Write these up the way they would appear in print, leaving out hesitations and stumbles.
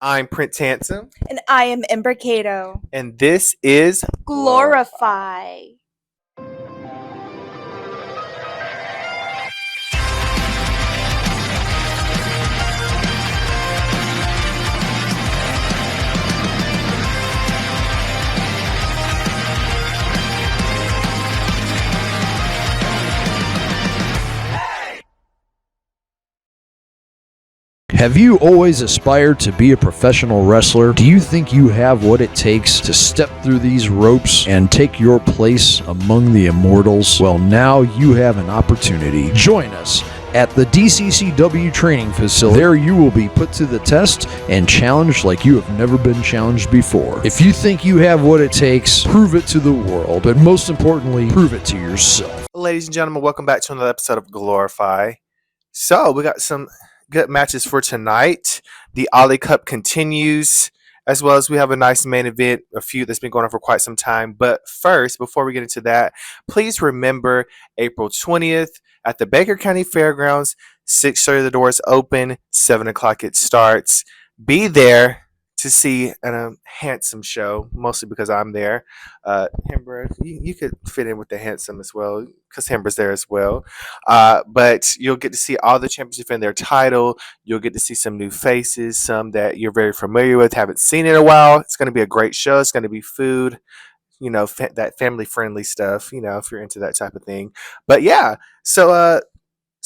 I'm Prince Handsome. And I am Ember Cato. And this is Glorify. Have you always aspired to be a professional wrestler? Do you think you have what it takes to step through these ropes and take your place among the immortals? Well, now you have an opportunity. Join us at the DCCW training facility. There you will be put to the test and challenged like you have never been challenged before. If you think you have what it takes, prove it to the world, but most importantly, prove it to yourself. Ladies and gentlemen, welcome back to another episode of Glorify. So, we got some good matches for tonight. The Ali Cup continues, as well as we have a nice main event, a feud that's been going on for quite some time. But first, before we get into that, please remember April 20th at the Baker County Fairgrounds. 6:30 the doors open, 7 o'clock it starts. Be there to see a handsome show, mostly because I'm there. Hember, you could fit in with the handsome as well, because Hember's there as well. But you'll get to see all the champions defend their title. You'll get to see some new faces, some that you're very familiar with, haven't seen in a while. It's going to be a great show. It's going to be food, that family-friendly stuff, if you're into that type of thing. But yeah, so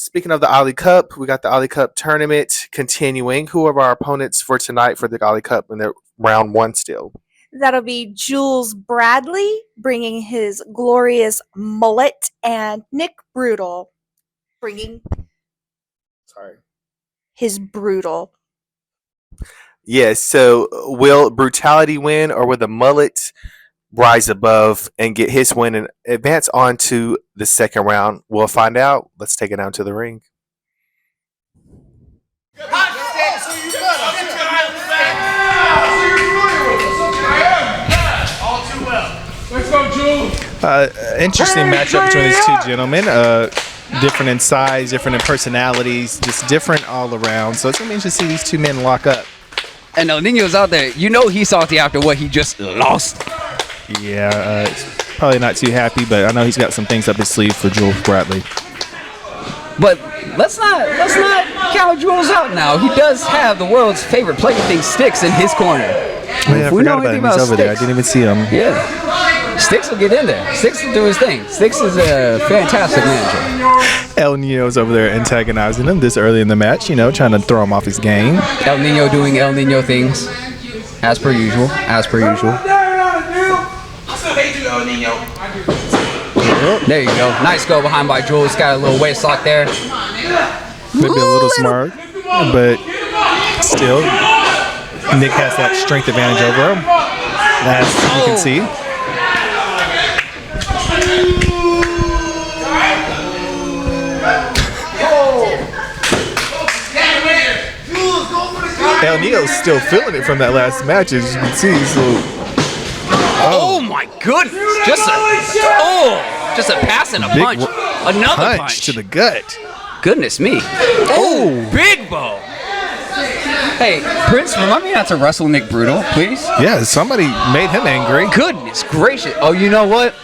speaking of the Ali Cup, we got the Ali Cup tournament continuing. Who are our opponents for tonight for the Ali Cup in their round one still? That'll be Julez Bradley bringing his glorious mullet, and Nick Brutal bringing his brutal. Yes, so will Brutality win, or will the mullet rise above and get his win and advance on to the second round? We'll find out. Let's take it down to the ring. Let's go, Julez. Interesting matchup between these two gentlemen. Different in size, different in personalities, just different all around. So it's going to be interesting to see these two men lock up. And El Nino's out there. You know he's salty after what he just lost. Yeah, probably not too happy, but I know he's got some things up his sleeve for Julez Bradley. But let's not count Julez out now. He does have the world's favorite plaything, Sticks, in his corner. Oh, yeah, I forgot about him. He's over there. I didn't even see him. Yeah. Sticks will get in there. Sticks will do his thing. Sticks is a fantastic manager. El Nino's over there antagonizing him this early in the match, trying to throw him off his game. El Nino doing El Nino things, as per usual. There you go. Nice go behind by Julez. Got a little waist lock there. Maybe a little smart, but still, Nick has that strength advantage over him, as you can see. El Nino's still feeling it from that last match, as you can see. So, oh my goodness! Just a pass and a punch. Another punch to the gut. Goodness me! Oh, big bow. Hey, Prince, remind me not to wrestle Nick Brutal, please. Yeah, somebody made him angry. Goodness gracious! Oh, you know what?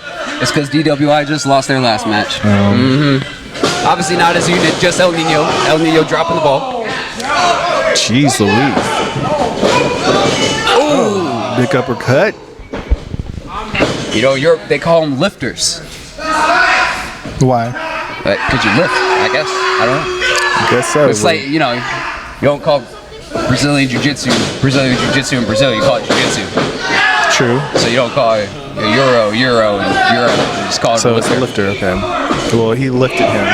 It's because DWI just lost their last match. Obviously not as a unit, just El Nino. El Nino dropping the ball. Jeez Louise. Oh, big uppercut. They call them lifters. Why? Could you lift? I guess. I don't know. I guess so. It's like, you don't call Brazilian Jiu-Jitsu in Brazil. You call it Jiu-Jitsu. True. So you don't call it Euro. You just call it so a lifter. It's a lifter, okay. Well, he lifted him.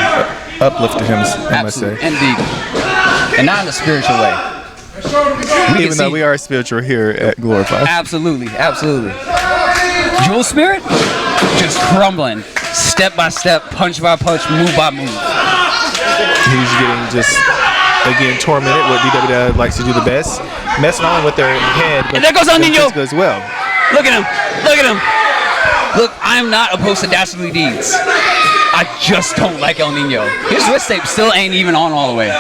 Uplifted him, I must say. Indeed. And not in a spiritual way. Even though we are spiritual here at Glorify. Absolutely. Julez Spirit just crumbling, step by step, punch by punch, move by move. He's getting tormented. What DWI likes to do the best, messing on with their head. And there goes El Nino as well. Look at him. Look, I am not opposed to dastardly deeds. I just don't like El Nino. His wrist tape still ain't even on all the way.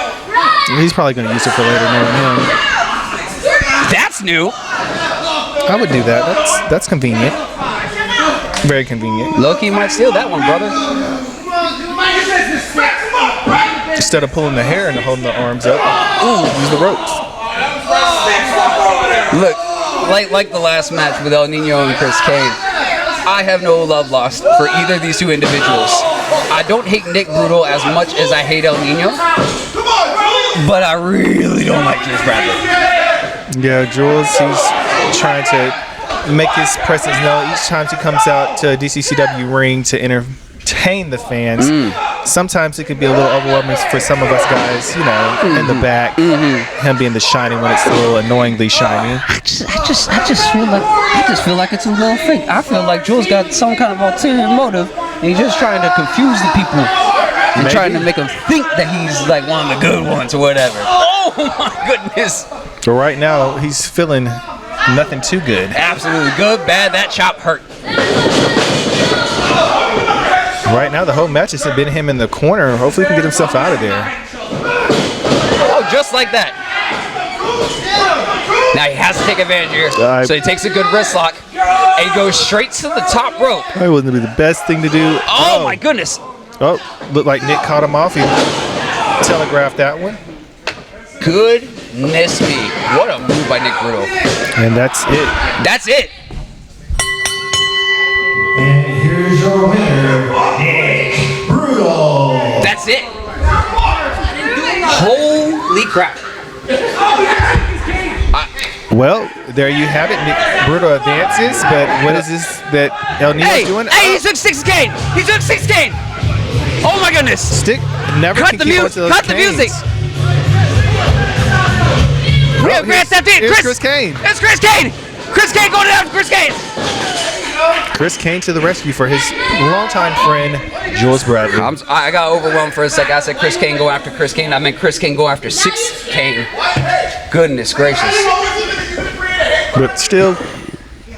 He's probably going to use it for later, knowing him. That's new. I would do that. That's convenient. Very convenient. Loki might steal that one, brother. Instead of pulling the hair and holding the arms up, use the ropes. Look, like the last match with El Nino and Chris Cain, I have no love lost for either of these two individuals. I don't hate Nick Brutal as much as I hate El Nino, but I really don't like Jules Bradley. Yeah, Julez, he's trying to make his presence known each time he comes out to a DCCW ring to entertain the fans. Sometimes it can be a little overwhelming for some of us guys, you know, in the back. Him being the shiny when it's a little annoyingly shiny. I just feel like it's a little fake. I feel like Jules got some kind of ulterior motive, and he's just trying to confuse the people and trying to make them think that he's like one of the good ones or whatever. Oh my goodness! But right now, he's feeling nothing too good. Absolutely good, bad. That chop hurt. Right now, the whole match has been him in the corner. Hopefully, he can get himself out of there. Oh, just like that. Now he has to take advantage here. So he takes a good wrist lock and he goes straight to the top rope. That wouldn't be the best thing to do. Oh my goodness. Oh, looked like Nick caught him off. He telegraphed that one. Goodness me. What a move by Nick Brutal. And that's it. That's it. And here's your winner, Nick Brutal. That's it. Holy crap. Well, there you have it. Nick Brutal advances, but what is this that El Nino's doing? Hey, he took 6 Cain. He took 6 Cain. Oh my goodness. Stick never Cut can the keep music. up to those Cut the Cains. music. We have Grand Theft Auto. Here's Chris Cain. It's Chris Cain. Chris Cain going after Chris Cain. Chris Cain to the rescue for his longtime friend, Julez Bradley. I got overwhelmed for a second. I said Chris Cain go after Chris Cain. I meant Chris Cain go after 6 Cain. Goodness gracious. But still,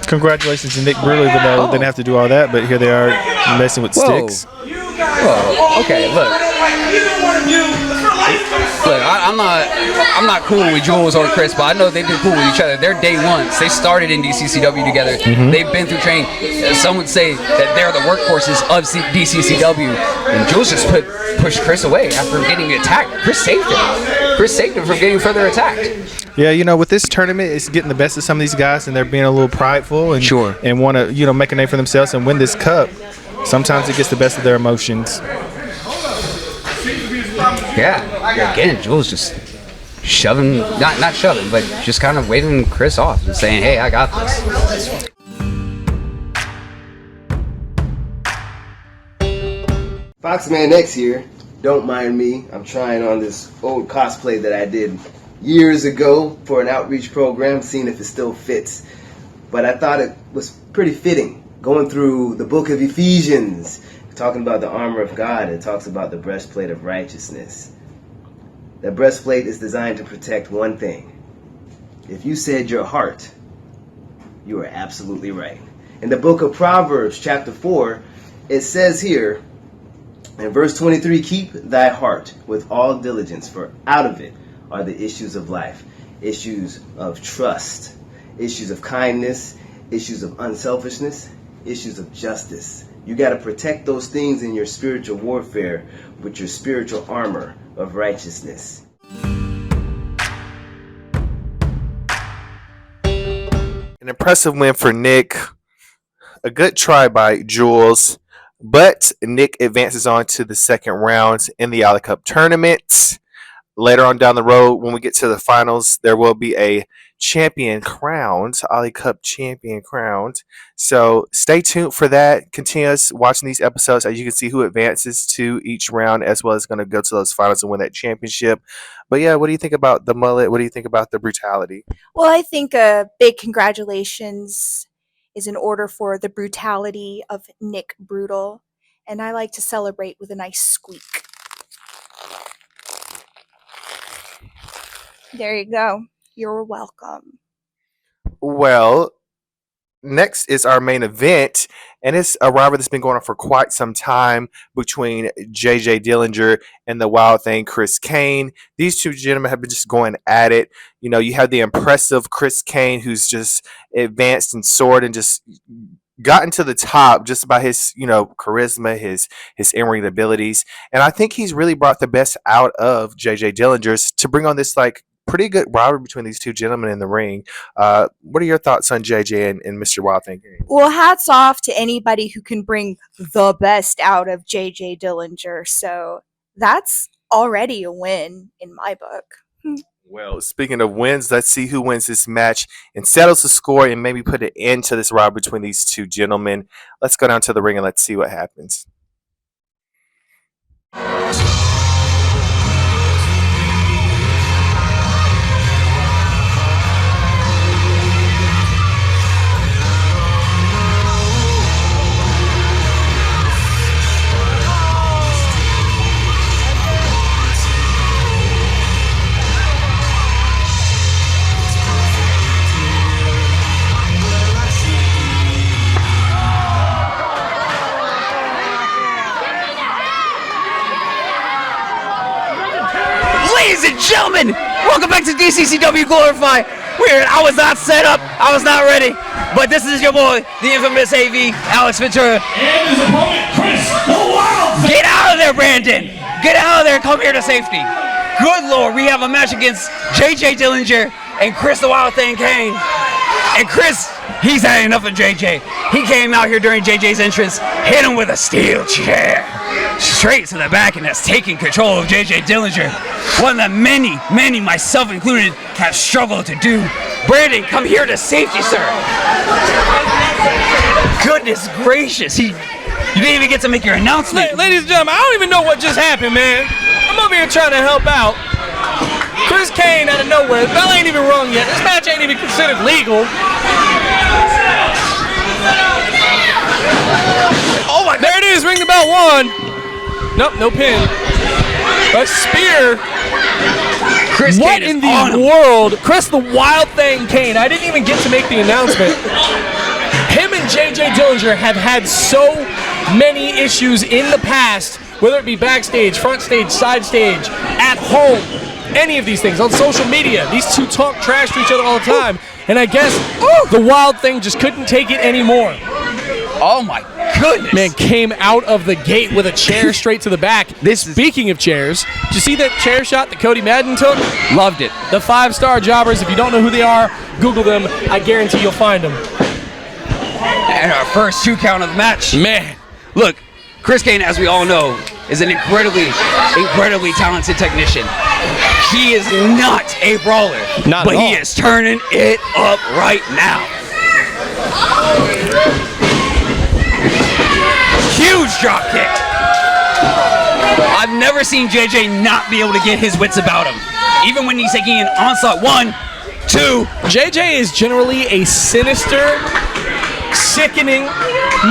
congratulations to Nick Brutal, even though they didn't have to do all that. But here they are messing with sticks. Whoa. Okay, look. Look, I'm not cool with Jules or Chris, but I know they've been cool with each other. They're day ones. They started in DCCW together. They've been through training. Some would say that they're the workhorses of DCCW. And Jules just pushed Chris away after getting attacked. Chris saved him. Chris saved him from getting further attacked. Yeah, you know, with this tournament, it's getting the best of some of these guys, and they're being a little prideful and want to, you know, make a name for themselves and win this cup. Sometimes it gets the best of their emotions. Yeah. Again, Jules just shoving, not shoving, but just kind of waving Chris off and saying, hey, I got this. Foxman X here. Don't mind me. I'm trying on this old cosplay that I did years ago for an outreach program, seeing if it still fits. But I thought it was pretty fitting. Going through the book of Ephesians, talking about the armor of God, it talks about the breastplate of righteousness. The breastplate is designed to protect one thing. If you said your heart, you are absolutely right. In the book of Proverbs, chapter 4, it says here, in verse 23, keep thy heart with all diligence, for out of it are the issues of life. Issues of trust, issues of kindness, issues of unselfishness, issues of justice. You got to protect those things in your spiritual warfare with your spiritual armor of righteousness. An impressive win for Nick. A good try by Jules. But Nick advances on to the second round in the Alley Cup tournament. Later on down the road, when we get to the finals, there will be a champion crowned, Alley Cup champion crowned. So stay tuned for that. Continue watching these episodes as you can see who advances to each round, as well as going to go to those finals and win that championship. But yeah, what do you think about the mullet? What do you think about the brutality? Well, I think a big congratulations is in order for the brutality of Nick Brutal. And I like to celebrate with a nice squeak. There you go. You're welcome. Well, next is our main event, and it's a rivalry that's been going on for quite some time between JJ Dillinger and the Wild Thing, Chris Cain. These two gentlemen have been just going at it. You know, you have the impressive Chris Cain, who's just advanced and soared and just gotten to the top just by his, charisma, his in-ring abilities. And I think he's really brought the best out of JJ Dillinger's to bring on this like pretty good rivalry between these two gentlemen in the ring. What are your thoughts on JJ and Mr. Wild Thing? Well, hats off to anybody who can bring the best out of JJ Dillinger. So that's already a win in my book. Well, speaking of wins, let's see who wins this match and settles the score and maybe put an end to this rivalry between these two gentlemen. Let's go down to the ring and let's see what happens. Ladies and gentlemen, welcome back to DCCW Glorify. I was not set up, I was not ready, but this is your boy, the infamous AV, Alex Ventura. And his opponent, Chris the Wild Thing. Get out of there, Brandon! Get out of there, come here to safety. Good Lord, we have a match against JJ Dillinger and Chris the Wild Thing Cain. And Chris, he's had enough of JJ. He came out here during JJ's entrance, hit him with a steel chair. Straight to the back, and that's taking control of JJ Dillinger. One that many, myself included, have struggled to do. Brandon, come here to safety, sir. Goodness gracious, you didn't even get to make your announcement. Ladies and gentlemen, I don't even know what just happened, man. I'm over here trying to help out. Chris Cain out of nowhere. The bell ain't even rung yet. This match ain't even considered legal. Oh my! There it is. Ring the bell. One. Nope, no pin. A spear. Chris What Cain in is the on him. world? Chris the Wild Thing Cain. I didn't even get to make the announcement. Him and JJ Dillinger have had so many issues in the past, whether it be backstage, front stage, side stage, at home, any of these things, on social media. These two talk trash to each other all the time. And I guess the Wild Thing just couldn't take it anymore. Oh my goodness. Man came out of the gate with a chair straight to the back. Speaking of chairs, did you see that chair shot that Cody Madden took? Loved it. The 5-star jobbers, if you don't know who they are, Google them. I guarantee you'll find them. And our first 2 count of the match. Man. Look, Chris Cain, as we all know, is an incredibly talented technician. He is not a brawler, but he is turning it up right now. Huge drop kick. I've never seen JJ not be able to get his wits about him, even when he's taking an onslaught. 1, 2. JJ is generally a sinister, sickening,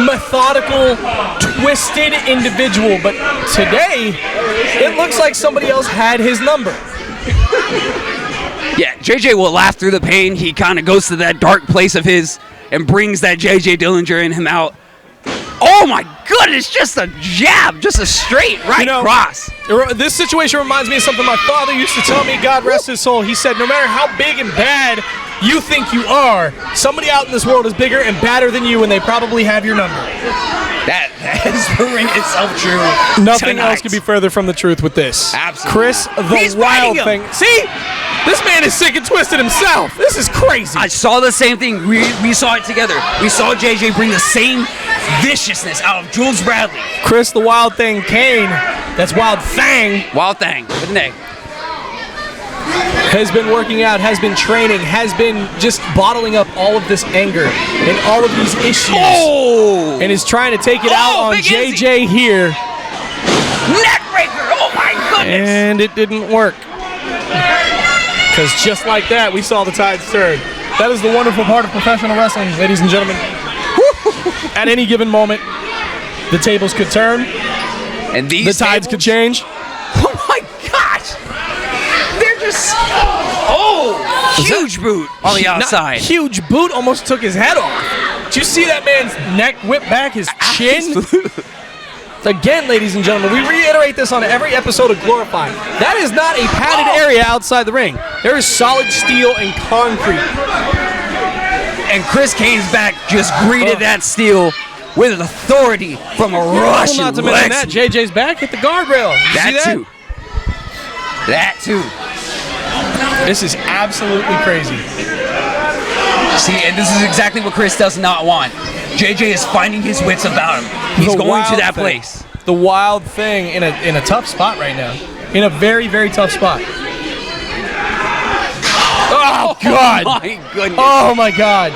methodical, twisted individual, but today it looks like somebody else had his number. Yeah, JJ will laugh through the pain. He kind of goes to that dark place of his and brings that JJ Dillinger in him out. Oh my goodness, just a jab, just a straight right cross. This situation reminds me of something my father used to tell me, God rest his soul. He said, no matter how big and bad you think you are, somebody out in this world is bigger and badder than you, and they probably have your number. That is proving itself true. Nothing else could be further from the truth with this. Absolutely. Chris the Wild Thing. See? This man is sick and twisted himself. This is crazy. I saw the same thing. We saw it together. We saw JJ bring the same viciousness out of Jules Bradley. Chris the Wild Thing Cain, that's Wild Thang. Wild Thang, with an A. Has been working out, has been training, has been just bottling up all of this anger and all of these issues. Oh! And is trying to take it out on JJ here. Neckbreaker! Oh my goodness! And it didn't work. Because just like that, we saw the tides turn. That is the wonderful part of professional wrestling, ladies and gentlemen. At any given moment, the tables could turn. And the tides could change. Oh my gosh! They're just... Oh! Huge boot on the outside. Huge boot almost took his head off. Did you see that man's neck whip back his chin? Again, ladies and gentlemen, we reiterate this on every episode of Glorify. That is not a padded area outside the ring. There is solid steel and concrete. And Chris Cain's back just greeted that steel with authority from a Russian Not to mention that, JJ's back hit the guardrail. Did you see that? too. That too. This is absolutely crazy. See, and this is exactly what Chris does not want. JJ is finding his wits about him. He's going to that place. The wild thing in a tough spot right now. In a very, very tough spot. Oh, God. Oh, my goodness. Oh, my God.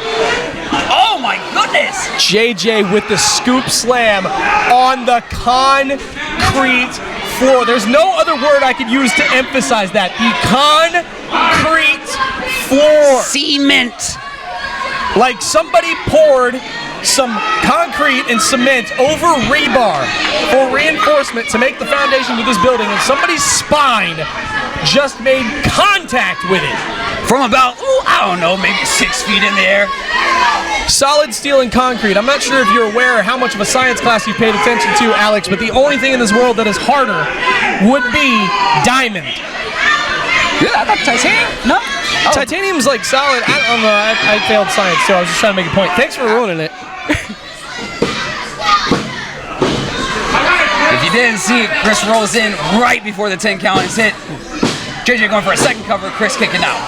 Oh, my goodness. JJ with the scoop slam on the concrete floor. There's no other word I could use to emphasize that. The concrete floor. Cement. Like somebody poured some concrete and cement over rebar for reinforcement to make the foundation of this building, and somebody's spine just made contact with it. From about, I don't know, maybe 6 feet in the air. Solid steel and concrete. I'm not sure if you're aware how much of a science class you paid attention to, Alex, but the only thing in this world that is harder would be diamond. Yeah, I thought titanium. No? Oh. Titanium's like solid. I don't know. I failed science, so I was just trying to make a point. Thanks for ruining it. If you didn't see it, Chris rolls in right before the 10 count is hit. JJ going for a second cover, Chris kicking out.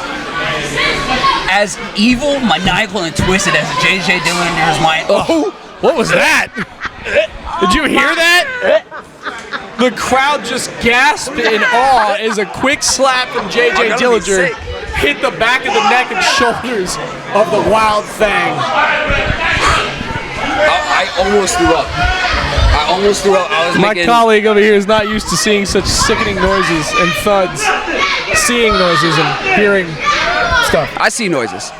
As evil, maniacal, and twisted as JJ Dillinger's mind. Oh, what was that? Did you hear that? The crowd just gasped in awe as a quick slap from JJ Dillinger hit the back of the neck and shoulders of the Wild Thing. I almost threw up. My colleague over here is not used to seeing such sickening noises and thuds, seeing noises and hearing stuff. I see noises.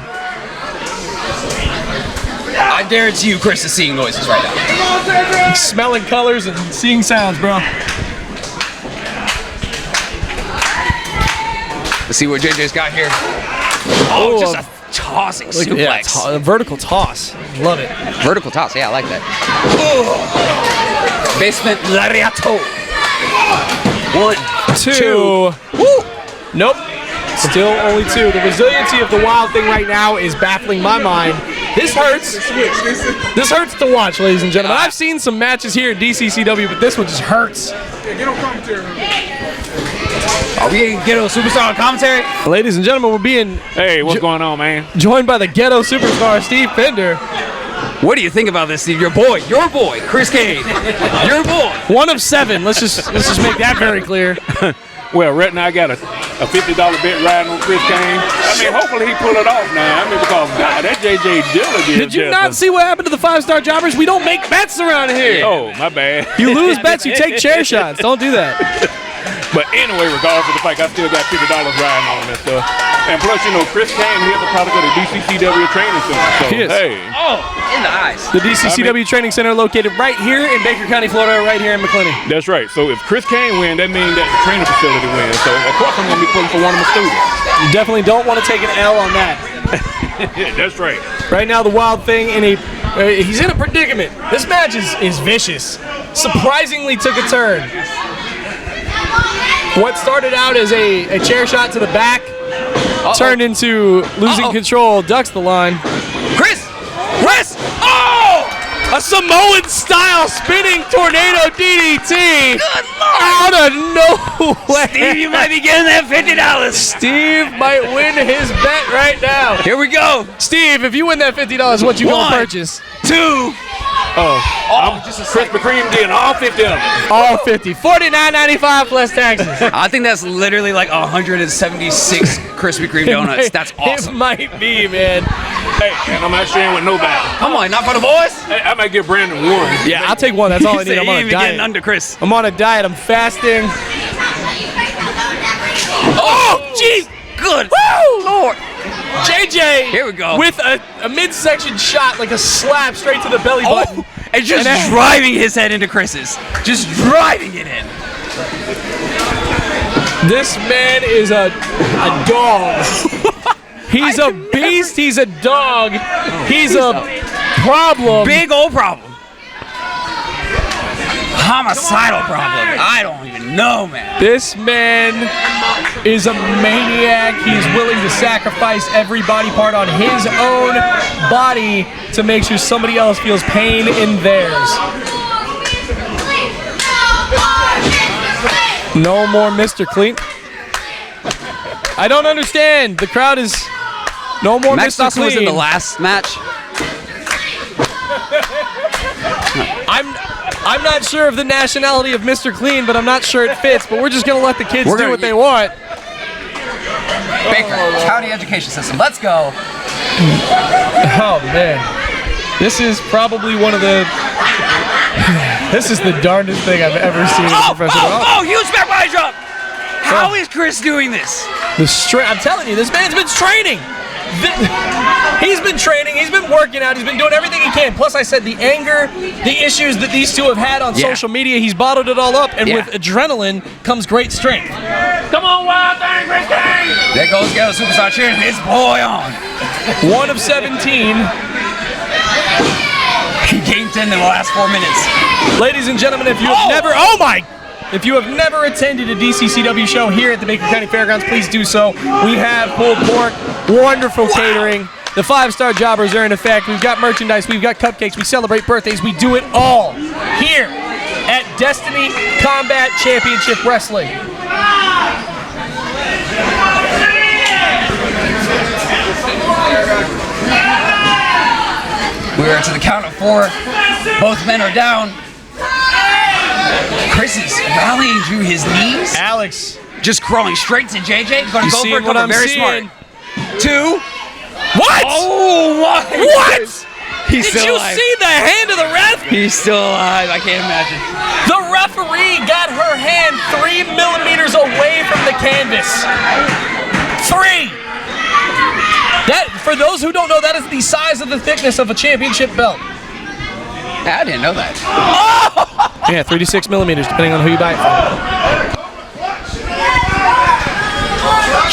I guarantee you Chris is seeing noises right now. He's smelling colors and seeing sounds, bro. Let's see what JJ's got here. Oh, just a tossing suplex. Yeah, a vertical toss. Love it. Vertical toss, yeah, I like that. Basement lariato. 1, 2. Woo! Nope. Still only 2. The resiliency of the Wild Thing right now is baffling my mind. This hurts. This hurts to watch, ladies and gentlemen. I've seen some matches here at DCCW, but this one just hurts. Are we getting Ghetto Superstar commentary? Ladies and gentlemen, we're being what's going on, man? Joined by the Ghetto Superstar, Steve Pender. What do you think about this, Steve? Your boy, Chris Cain. Your boy. 1 of 7. Let's just make that very clear. Well, right now I got a $50 bet riding on Chris Cain. I mean, hopefully he pull it off now. I mean, because that JJ Dillinger. Did you not see what happened to the 5-star jobbers? We don't make bets around here. Oh, my bad. You lose bets, you take chair shots. Don't do that. But anyway, regardless of the fact, I still got $50 riding on this stuff. And plus, you know, Chris Cain, he's the product of the DCCW training center. So, He is. hey. Oh, in the eyes. The DCCW Training Center located right here in Baker County, Florida, right here in McClenny. That's right. So if Chris Cain wins, that means that the training facility wins. So, of course, I'm going to be pulling for one of my students. You definitely don't want to take an L on that. Yeah, that's right. Right now, the Wild Thing he's in a predicament. This match is vicious. Surprisingly took a turn. What started out as a chair shot to the back turned into losing control, ducks the line. Chris! Oh! A Samoan-style spinning tornado DDT out of nowhere. Steve, you might be getting that $50. Steve might win his bet right now. Here we go. Steve, if you win that $50, what you gonna purchase? 2. I'm just a Krispy Kreme getting all 50 of them. All 50. $49.95 plus taxes. I think that's literally like 176 Krispy Kreme donuts. That's awesome. It might be, man. Hey, and I'm not sharing with nobody. Come on, not for the boys. Hey, I might give Brandon 1. Yeah, I'll take one. That's all I need. I'm on a getting diet. under Chris. I'm on a diet. I'm fasting. Oh, jeez. Good. Woo, Lord. JJ. Here we go. With a midsection shot, like a slap straight to the belly button. And just driving his head into Chris's. Just driving it in. This man is a dog. He's a beast. He's a dog. He's a problem. Big old problem. Homicidal problem. I don't even know, man. This man is a maniac. He's willing to sacrifice every body part on his own body to make sure somebody else feels pain in theirs. No more Mr. Clean. I don't understand. The crowd is no more Max Mr. Dawson Clean. was in the last match. I'm not sure of the nationality of Mr. Clean, but I'm not sure it fits. But we're just gonna let the kids do what they want. Baker, county education system. Let's go. Oh man, this is probably one of the. This is the darndest thing I've ever seen in a professional. Huge back body drop. How is Chris doing this? I'm telling you, this man's been training. He's been training. He's been working out. He's been doing everything he can. Plus, I said the anger, the issues that these two have had on social media, he's bottled it all up. And with adrenaline comes great strength. Come on, wild thing, Chris Cain! There goes Ghetto Superstar cheering his boy on. 1 of 17. He gained 10 in the last 4 minutes. Ladies and gentlemen, if you have never attended a DCCW show here at the Baker County Fairgrounds, please do so. We have pulled pork, wonderful catering. The 5-star jobbers are in effect. We've got merchandise. We've got cupcakes. We celebrate birthdays. We do it all here at Destiny Combat Championship Wrestling. We are to the count of 4. Both men are down. Chris is rallying through his knees. Alex. Just crawling straight to JJ. He's going to go for it. What I'm very seeing? smart. 2. What? Oh, my. What? He's Did still you alive. see the hand of the ref? He's still alive. I can't imagine. The referee got her hand 3 millimeters away from the canvas. 3. That, for those who don't know, that is the size of the thickness of a championship belt. I didn't know that. Yeah, 3 to 6 millimeters, depending on who you buy it from.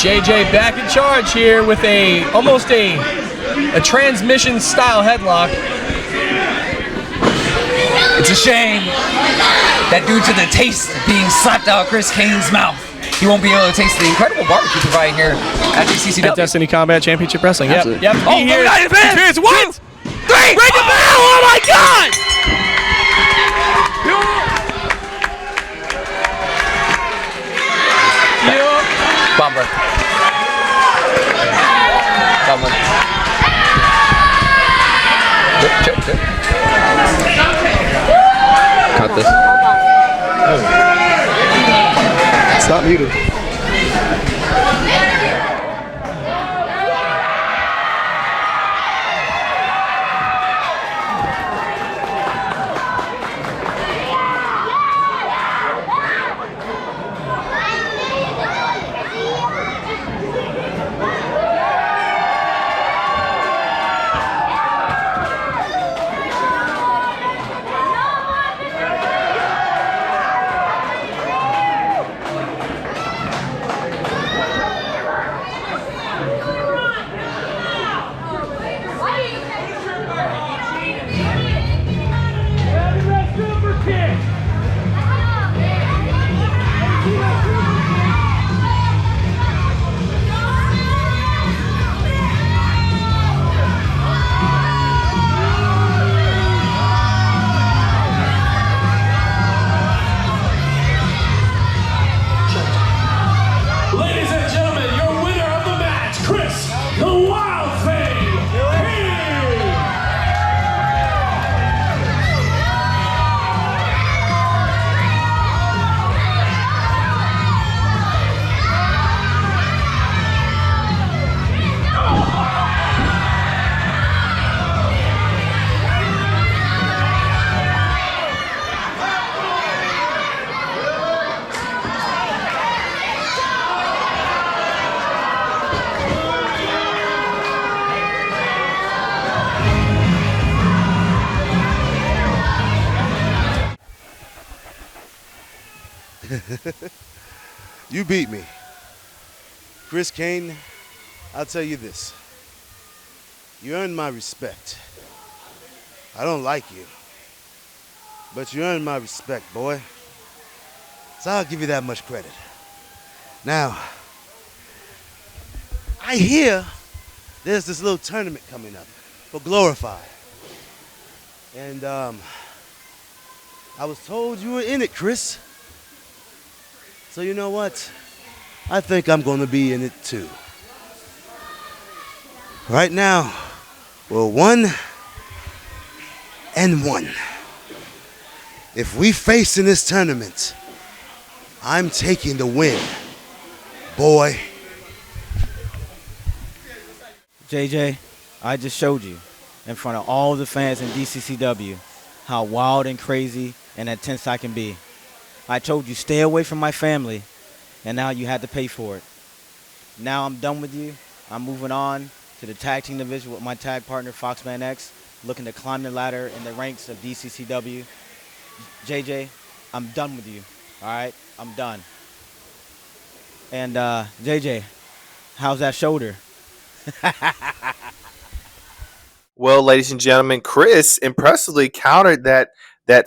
JJ back in charge here with almost a transmission style headlock. It's a shame that due to the taste being slapped out of Chris Cain's mouth, he won't be able to taste the incredible barbecue provided here at DCCW. At Destiny Combat Championship Wrestling. Yep. Yep. Oh, here. Experience. 1, 2, 3. Ring the bell! Oh my God! Bomber. Bomber. Chip. Cut this. It's not muted. Ladies and gentlemen, your winner of the match, Chris, the Wild Thing, You beat me. Chris Cain, I'll tell you this. You earned my respect. I don't like you. But you earned my respect, boy. So I'll give you that much credit. Now, I hear there's this little tournament coming up for Glorify. And I was told you were in it, Chris. So you know what? I think I'm going to be in it too. Right now, we're 1-1. If we face in this tournament, I'm taking the win, boy. JJ, I just showed you in front of all the fans in DCCW how wild and crazy and intense I can be. I told you stay away from my family, and now you had to pay for it. Now I'm done with you. I'm moving on to the tag team division with my tag partner Foxman X, looking to climb the ladder in the ranks of DCCW. JJ, I'm done with you. All right, I'm done. And JJ, how's that shoulder? Well, ladies and gentlemen, Chris impressively countered that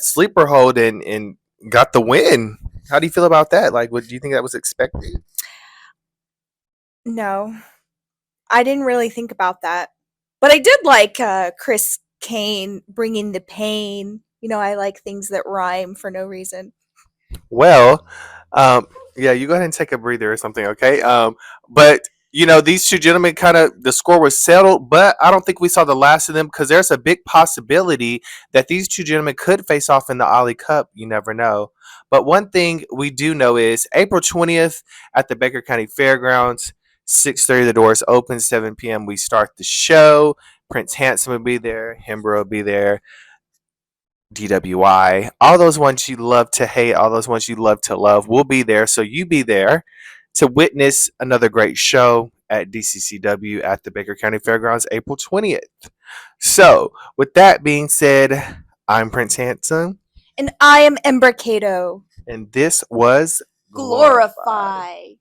sleeper hold and got the win. How do you feel about that? Like, what do you think that was expected? No, I didn't really think about that. But I did like Chris Cain bringing the pain. You know, I like things that rhyme for no reason. Well, yeah, you go ahead and take a breather or something, okay? But these two gentlemen the score was settled, but I don't think we saw the last of them because there's a big possibility that these two gentlemen could face off in the Ollie Cup. You never know. But one thing we do know is April 20th at the Baker County Fairgrounds, 6:30 the doors open, 7 p.m. we start the show. Prince Hanson will be there, Hembro will be there, DWI, all those ones you love to hate, all those ones you love to love will be there. So you be there to witness another great show at DCCW at the Baker County Fairgrounds, April 20th. So, with that being said, I'm Prince Hanson. And I am Ember Cato. And this was Glorify.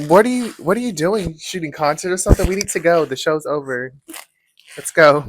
What are you doing? Shooting content or something? We need to go. The show's over. Let's go.